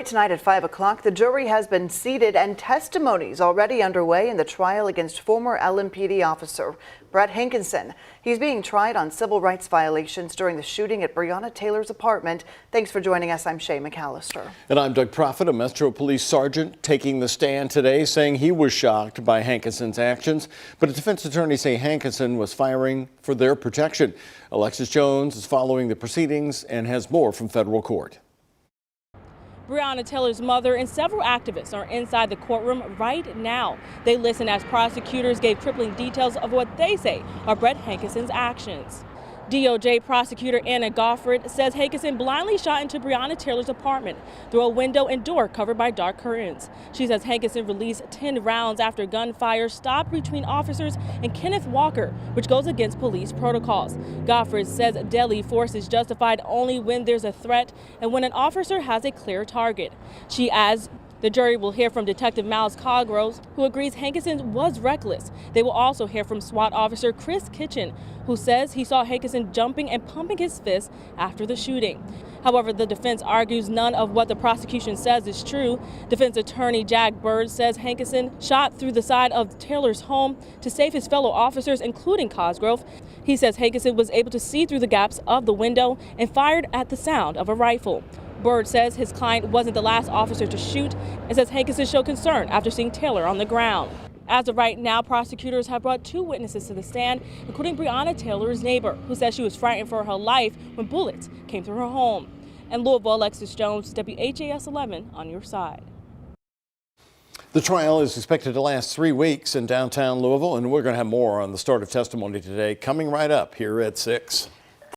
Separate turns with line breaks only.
Tonight at 5 o'clock, the jury has been seated and testimonies already underway in the trial against former LMPD officer Brett Hankison. He's being tried on civil rights violations during the shooting at Breonna-Taylor's apartment. Thanks for joining us. I'm Shay McAllister.
And I'm Doug Proffitt, a Metro Police sergeant, taking the stand today, saying he was shocked by Hankison's actions. But a defense attorney say Hankison was firing for their protection. Alexis Jones is following the proceedings and has more from federal court.
Breonna Taylor's mother and several activists are inside the courtroom right now. They listen as prosecutors gave crippling details of what they say are Brett Hankison's actions. DOJ prosecutor Anna Goffard says Hankison blindly shot into Breonna Taylor's apartment through a window and door covered by dark curtains. She says Hankison released 10 rounds after gunfire stopped between officers and Kenneth Walker, which goes against police protocols. Goffard says deadly force is justified only when there's a threat and when an officer has a clear target. She adds the jury will hear from Detective Myles Cosgrove, who agrees Hankison was reckless. They will also hear from SWAT officer Chris Kitchen, who says he saw Hankison jumping and pumping his fist after the shooting. However, the defense argues none of what the prosecution says is true. Defense attorney Jack Bird says Hankison shot through the side of Taylor's home to save his fellow officers, including Cosgrove. He says Hankison was able to see through the gaps of the window and fired at the sound of a rifle. Bird says his client wasn't the last officer to shoot and says Hankison showed concern after seeing Taylor on the ground. As of right now, prosecutors have brought 2 witnesses to the stand, including Breonna Taylor's neighbor, who says she was frightened for her life when bullets came through her home. In Louisville, Alexis Jones, WHAS 11 on your side.
The trial is expected to last 3 weeks in downtown Louisville, and we're going to have more on the start of testimony today coming right up here at 6.